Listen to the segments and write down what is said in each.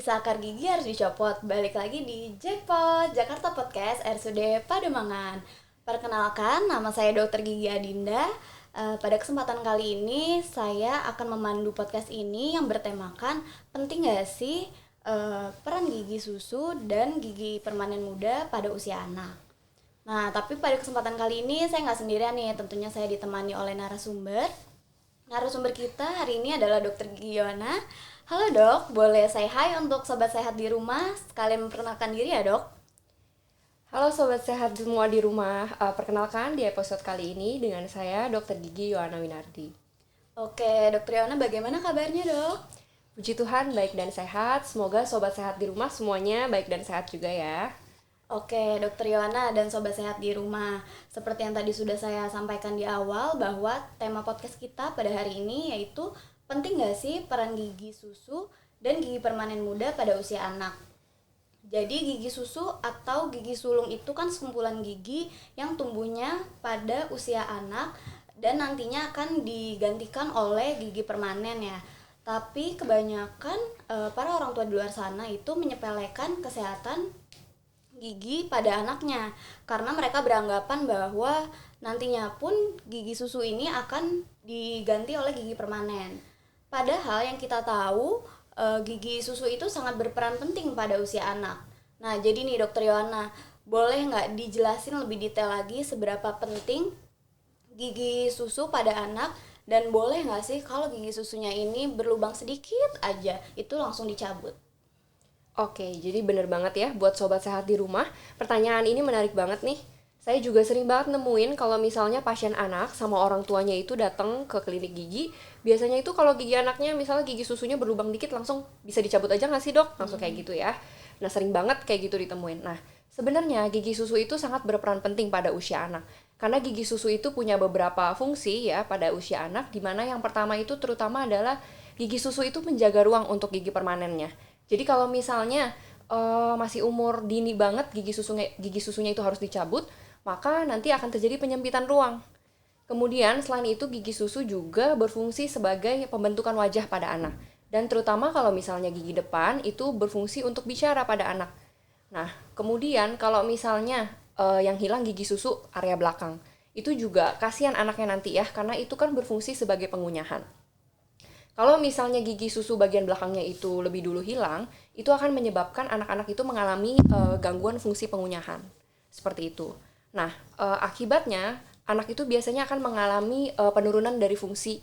sakar gigi harus dicopot. Balik lagi di Jackpot, Jakarta Podcast RSUD Pademangan. Perkenalkan, nama saya Dr. Gigi Adinda. Pada kesempatan kali ini, saya akan memandu podcast ini yang bertemakan penting gak sih peran gigi susu dan gigi permanen muda pada usia anak. Nah, tapi pada kesempatan kali ini saya nggak sendirian nih, tentunya saya ditemani oleh narasumber. Narasumber kita hari ini adalah Dr. Giona. Halo dok, boleh say hi untuk sobat sehat di rumah? Sekalian memperkenalkan diri ya dok. Halo sobat sehat semua di rumah, perkenalkan di episode kali ini dengan saya Dr. Gigi Yohana Winardi. Oke, Dr. Giona bagaimana kabarnya dok? Puji Tuhan baik dan sehat, semoga sobat sehat di rumah semuanya baik dan sehat juga ya. Oke, Dr. Yohana dan sobat sehat di rumah. Seperti yang tadi sudah saya sampaikan di awal bahwa tema podcast kita pada hari ini yaitu penting gak sih peran gigi susu dan gigi permanen muda pada usia anak. Jadi gigi susu atau gigi sulung itu kan sekumpulan gigi yang tumbuhnya pada usia anak dan nantinya akan digantikan oleh gigi permanen ya. Tapi kebanyakan para orang tua di luar sana itu menyepelekan kesehatan gigi pada anaknya karena mereka beranggapan bahwa nantinya pun gigi susu ini akan diganti oleh gigi permanen. Padahal yang kita tahu gigi susu itu sangat berperan penting pada usia anak. Nah, jadi nih Dokter Yohana, boleh nggak dijelasin lebih detail lagi seberapa penting gigi susu pada anak dan boleh nggak sih kalau gigi susunya ini berlubang sedikit aja itu langsung dicabut? Oke, jadi bener banget ya buat sobat sehat di rumah, pertanyaan ini menarik banget nih. Saya juga sering banget nemuin kalau misalnya pasien anak sama orang tuanya itu datang ke klinik gigi, biasanya itu kalau gigi anaknya misalnya gigi susunya berlubang dikit langsung bisa dicabut aja nggak sih dok? Langsung kayak gitu ya. Nah sering banget kayak gitu ditemuin. Nah sebenarnya gigi susu itu sangat berperan penting pada usia anak. Karena gigi susu itu punya beberapa fungsi ya pada usia anak, dimana yang pertama itu terutama adalah gigi susu itu menjaga ruang untuk gigi permanennya. Jadi kalau misalnya masih umur dini banget gigi susunya itu harus dicabut, maka nanti akan terjadi penyempitan ruang. Kemudian selain itu gigi susu juga berfungsi sebagai pembentukan wajah pada anak. Dan terutama kalau misalnya gigi depan itu berfungsi untuk bicara pada anak. Nah, kemudian kalau misalnya yang hilang gigi susu area belakang, itu juga kasihan anaknya nanti ya, karena itu kan berfungsi sebagai pengunyahan. Kalau misalnya gigi susu bagian belakangnya itu lebih dulu hilang, itu akan menyebabkan anak-anak itu mengalami gangguan fungsi pengunyahan. Seperti itu. Nah, akibatnya anak itu biasanya akan mengalami penurunan dari fungsi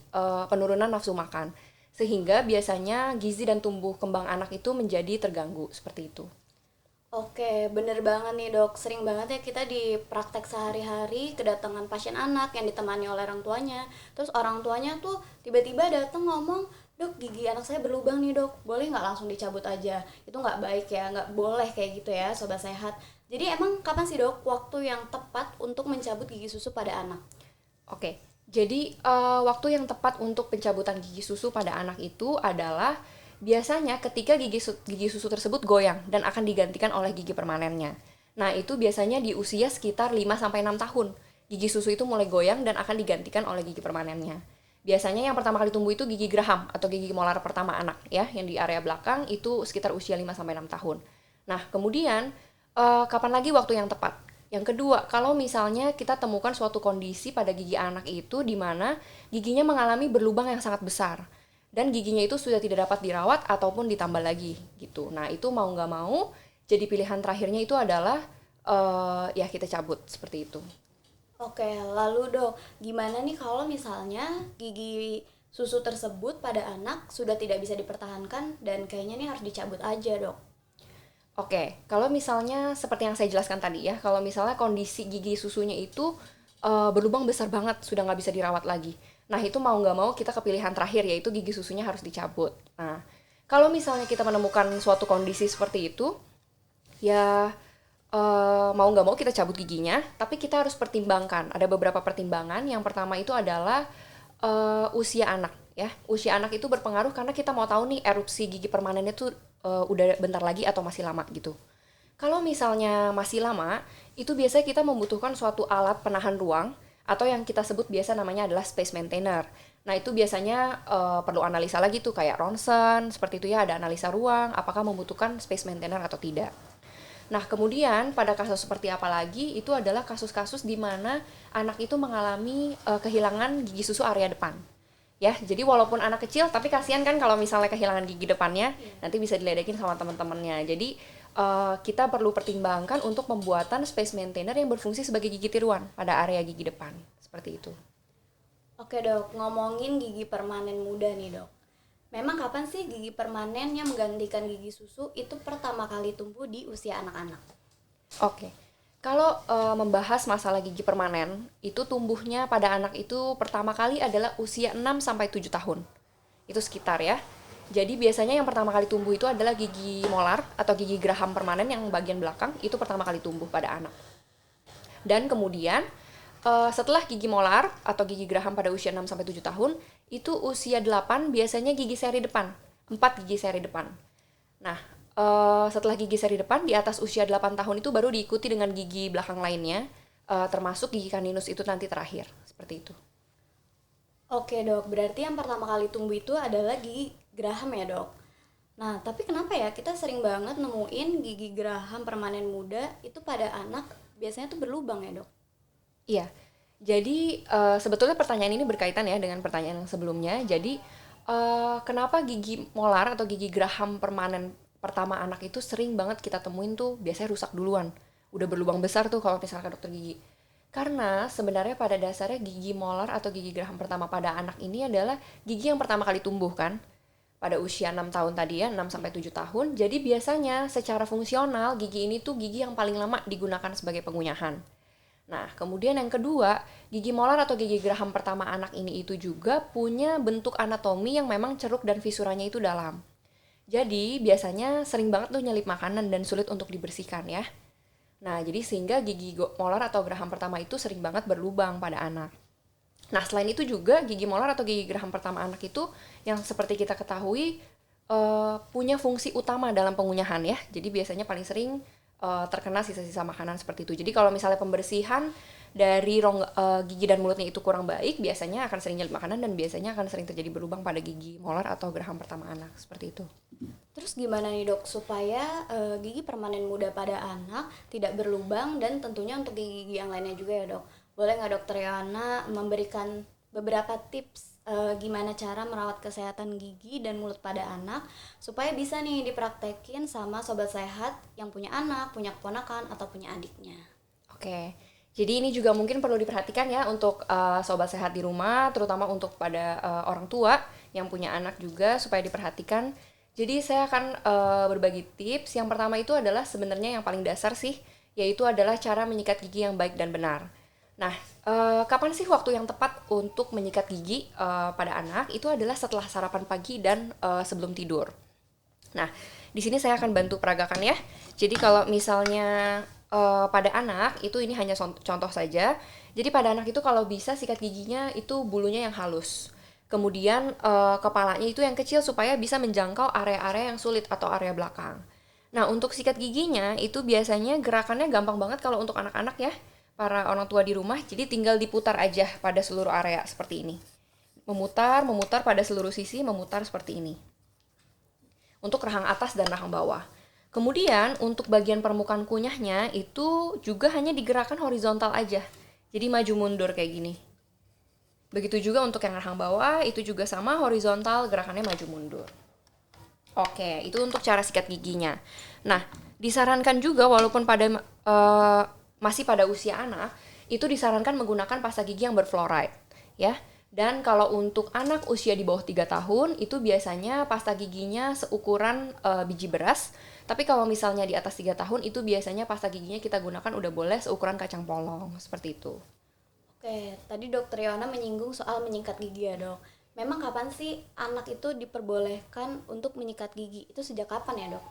penurunan nafsu makan. Sehingga biasanya gizi dan tumbuh kembang anak itu menjadi terganggu, seperti itu. Oke, bener banget nih dok. Sering banget ya kita di praktek sehari-hari kedatangan pasien anak yang ditemani oleh orang tuanya. Terus orang tuanya tuh tiba-tiba datang ngomong, dok gigi anak saya berlubang nih dok, boleh nggak langsung dicabut aja? Itu nggak baik ya, nggak boleh kayak gitu ya sobat sehat. Jadi emang kapan sih dok waktu yang tepat untuk mencabut gigi susu pada anak? Oke, jadi waktu yang tepat untuk pencabutan gigi susu pada anak itu adalah biasanya ketika gigi susu tersebut goyang dan akan digantikan oleh gigi permanennya. Nah, itu biasanya di usia sekitar 5-6 tahun. Gigi susu itu mulai goyang dan akan digantikan oleh gigi permanennya. Biasanya yang pertama kali tumbuh itu gigi geraham atau gigi molar pertama anak ya, yang di area belakang itu sekitar usia 5-6 tahun. Nah, kemudian kapan lagi waktu yang tepat? Yang kedua, kalau misalnya kita temukan suatu kondisi pada gigi anak itu di mana giginya mengalami berlubang yang sangat besar dan giginya itu sudah tidak dapat dirawat ataupun ditambal lagi gitu. Nah itu mau nggak mau, jadi pilihan terakhirnya itu adalah ya kita cabut seperti itu. Oke, lalu dok, gimana nih kalau misalnya gigi susu tersebut pada anak sudah tidak bisa dipertahankan dan kayaknya nih harus dicabut aja dok? Oke, kalau misalnya seperti yang saya jelaskan tadi ya, kalau misalnya kondisi gigi susunya itu berlubang besar banget, sudah nggak bisa dirawat lagi. Nah itu mau nggak mau kita kepilihan terakhir yaitu gigi susunya harus dicabut. Nah kalau misalnya kita menemukan suatu kondisi seperti itu, ya mau nggak mau kita cabut giginya, tapi kita harus pertimbangkan. Ada beberapa pertimbangan. Yang pertama itu adalah usia anak ya. Usia anak itu berpengaruh karena kita mau tahu nih erupsi gigi permanennya tuh udah bentar lagi atau masih lama gitu. Kalau misalnya masih lama, itu biasanya kita membutuhkan suatu alat penahan ruang atau yang kita sebut biasa namanya adalah space maintainer. Nah, itu biasanya perlu analisa lagi tuh kayak ronsen, seperti itu ya, ada analisa ruang, apakah membutuhkan space maintainer atau tidak. Nah, kemudian pada kasus seperti apa lagi, itu adalah kasus-kasus di mana anak itu mengalami kehilangan gigi susu area depan. Ya, jadi walaupun anak kecil, tapi kasihan kan kalau misalnya kehilangan gigi depannya, nanti bisa diledekin sama teman-temannya. Jadi, kita perlu pertimbangkan untuk pembuatan space maintainer yang berfungsi sebagai gigi tiruan pada area gigi depan. Seperti itu. Oke dok, ngomongin gigi permanen muda nih dok. Memang kapan sih gigi permanen yang menggantikan gigi susu itu pertama kali tumbuh di usia anak-anak? Oke. Kalau membahas masalah gigi permanen, itu tumbuhnya pada anak itu pertama kali adalah usia 6 sampai 7 tahun. Itu sekitar ya. Jadi biasanya yang pertama kali tumbuh itu adalah gigi molar atau gigi geraham permanen yang bagian belakang, itu pertama kali tumbuh pada anak. Dan kemudian setelah gigi molar atau gigi geraham pada usia 6 sampai 7 tahun, itu usia 8 biasanya gigi seri depan, 4 gigi seri depan. Nah, setelah gigi seri depan di atas usia 8 tahun itu baru diikuti dengan gigi belakang lainnya, termasuk gigi caninus itu nanti terakhir, seperti itu. Oke dok, berarti yang pertama kali tumbuh itu adalah gigi geraham ya dok? Nah, tapi kenapa ya kita sering banget nemuin gigi geraham permanen muda itu pada anak biasanya tuh berlubang ya dok? Iya, jadi sebetulnya pertanyaan ini berkaitan ya dengan pertanyaan yang sebelumnya. Jadi kenapa gigi molar atau gigi geraham permanen pertama anak itu sering banget kita temuin tuh biasanya rusak duluan. Udah berlubang besar tuh kalau misalkan dokter gigi. Karena sebenarnya pada dasarnya gigi molar atau gigi geraham pertama pada anak ini adalah gigi yang pertama kali tumbuh kan. Pada usia 6 tahun tadi ya, 6 sampai 7 tahun. Jadi biasanya secara fungsional gigi ini tuh gigi yang paling lama digunakan sebagai pengunyahan. Nah, kemudian yang kedua, gigi molar atau gigi geraham pertama anak ini itu juga punya bentuk anatomi yang memang ceruk dan fisuranya itu dalam. Jadi, biasanya sering banget tuh nyelip makanan dan sulit untuk dibersihkan ya. Nah, jadi sehingga gigi molar atau geraham pertama itu sering banget berlubang pada anak. Nah, selain itu juga gigi molar atau gigi geraham pertama anak itu yang seperti kita ketahui punya fungsi utama dalam pengunyahan ya. Jadi biasanya paling sering terkena sisa-sisa makanan seperti itu. Jadi kalau misalnya pembersihan dari gigi dan mulutnya itu kurang baik, biasanya akan sering nyelip makanan dan biasanya akan sering terjadi berlubang pada gigi molar atau geraham pertama anak, seperti itu. Terus gimana nih dok supaya gigi permanen muda pada anak tidak berlubang dan tentunya untuk gigi-gigi yang lainnya juga ya dok? Boleh nggak dokter Yana memberikan beberapa tips gimana cara merawat kesehatan gigi dan mulut pada anak supaya bisa nih dipraktekin sama sobat sehat yang punya anak, punya keponakan atau punya adiknya. Oke, jadi ini juga mungkin perlu diperhatikan ya untuk sobat sehat di rumah, terutama untuk pada orang tua yang punya anak juga supaya diperhatikan. Jadi saya akan berbagi tips. Yang pertama itu adalah sebenarnya yang paling dasar sih, yaitu adalah cara menyikat gigi yang baik dan benar. Nah, kapan sih waktu yang tepat untuk menyikat gigi pada anak? Itu adalah setelah sarapan pagi dan sebelum tidur. Nah, di sini saya akan bantu peragakan ya. Jadi kalau misalnya pada anak, itu ini hanya contoh saja. Jadi pada anak itu kalau bisa sikat giginya itu bulunya yang halus. Kemudian kepalanya itu yang kecil supaya bisa menjangkau area-area yang sulit atau area belakang. Nah, untuk sikat giginya itu biasanya gerakannya gampang banget kalau untuk anak-anak ya. Para orang tua di rumah, jadi tinggal diputar aja pada seluruh area seperti ini. Memutar pada seluruh sisi, memutar seperti ini. Untuk rahang atas dan rahang bawah. Kemudian untuk bagian permukaan kunyahnya itu juga hanya digerakkan horizontal aja. Jadi maju mundur kayak gini. Begitu juga untuk yang rahang bawah, itu juga sama horizontal, gerakannya maju mundur. Oke, itu untuk cara sikat giginya. Nah, disarankan juga walaupun pada masih pada usia anak, itu disarankan menggunakan pasta gigi yang berfluoride, ya. Dan kalau untuk anak usia di bawah 3 tahun, itu biasanya pasta giginya seukuran biji beras. Tapi kalau misalnya di atas 3 tahun, itu biasanya pasta giginya kita gunakan udah boleh seukuran kacang polong, seperti itu. Oke, tadi dokter Yana menyinggung soal menyikat gigi ya dok. Memang kapan sih anak itu diperbolehkan untuk menyikat gigi? Itu sejak kapan ya dok?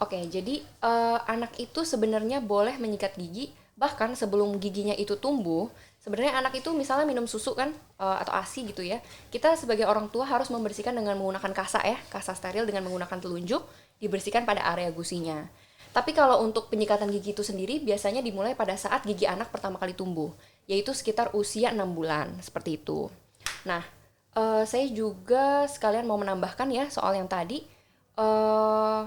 Oke, jadi anak itu sebenarnya boleh menyikat gigi bahkan sebelum giginya itu tumbuh. Sebenarnya anak itu misalnya minum susu kan atau ASI gitu ya. Kita sebagai orang tua harus membersihkan dengan menggunakan kasa ya, kasa steril dengan menggunakan telunjuk, dibersihkan pada area gusinya. Tapi kalau untuk penyikatan gigi itu sendiri biasanya dimulai pada saat gigi anak pertama kali tumbuh, yaitu sekitar usia 6 bulan, seperti itu. Nah, Saya juga sekalian mau menambahkan ya soal yang tadi. Eh,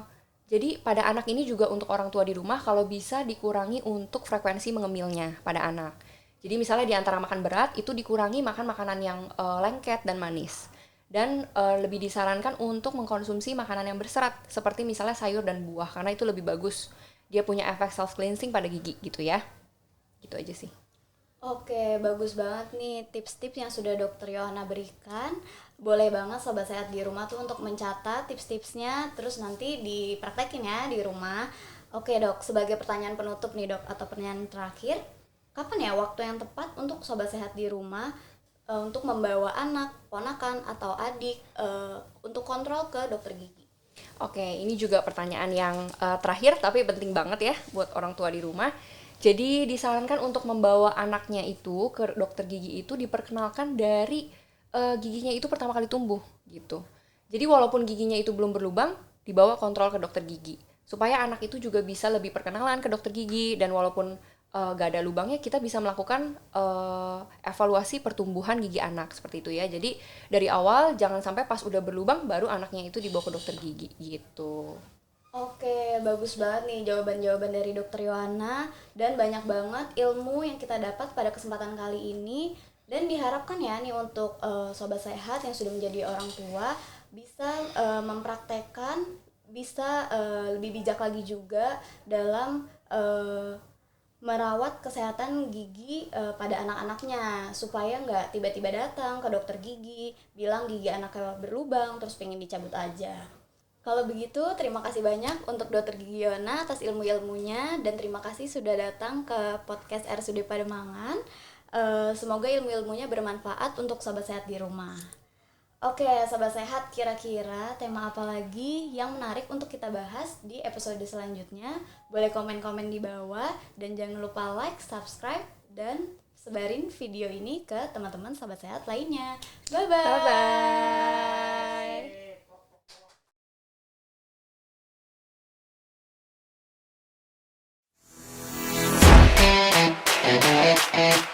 jadi pada anak ini juga untuk orang tua di rumah kalau bisa dikurangi untuk frekuensi mengemilnya pada anak. Jadi misalnya di antara makan berat itu dikurangi makan makanan yang lengket dan manis. Dan lebih disarankan untuk mengkonsumsi makanan yang berserat seperti misalnya sayur dan buah karena itu lebih bagus. Dia punya efek self cleansing pada gigi gitu ya. Gitu aja sih. Oke, bagus banget nih tips-tips yang sudah Dokter Yohana berikan. Boleh banget sobat sehat di rumah tuh untuk mencatat tips-tipsnya, terus nanti dipraktekin ya di rumah. Oke dok, sebagai pertanyaan penutup nih dok, atau pertanyaan terakhir, kapan ya waktu yang tepat untuk sobat sehat di rumah untuk membawa anak, ponakan, atau adik untuk kontrol ke dokter gigi? Oke, ini juga pertanyaan yang terakhir tapi penting banget ya buat orang tua di rumah. Jadi disarankan untuk membawa anaknya itu ke dokter gigi itu diperkenalkan dari giginya itu pertama kali tumbuh gitu. Jadi walaupun giginya itu belum berlubang, dibawa kontrol ke dokter gigi supaya anak itu juga bisa lebih perkenalan ke dokter gigi dan walaupun gak ada lubangnya kita bisa melakukan evaluasi pertumbuhan gigi anak seperti itu ya. Jadi dari awal jangan sampai pas udah berlubang baru anaknya itu dibawa ke dokter gigi gitu. Oke, bagus banget nih jawaban-jawaban dari Dokter Yohana dan banyak banget ilmu yang kita dapat pada kesempatan kali ini dan diharapkan ya nih untuk sobat sehat yang sudah menjadi orang tua bisa mempraktekkan, bisa lebih bijak lagi juga dalam merawat kesehatan gigi pada anak-anaknya supaya nggak tiba-tiba datang ke dokter gigi bilang gigi anaknya berlubang terus pengen dicabut aja. Kalau begitu, terima kasih banyak untuk Dr. Gigi Yona atas ilmu-ilmunya dan terima kasih sudah datang ke podcast RSUD Pademangan. Semoga ilmu-ilmunya bermanfaat untuk sobat sehat di rumah. Oke, sobat sehat, kira-kira tema apa lagi yang menarik untuk kita bahas di episode selanjutnya? Boleh komen-komen di bawah dan jangan lupa like, subscribe, dan sebarin video ini ke teman-teman sobat sehat lainnya. Bye-bye! Bye bye.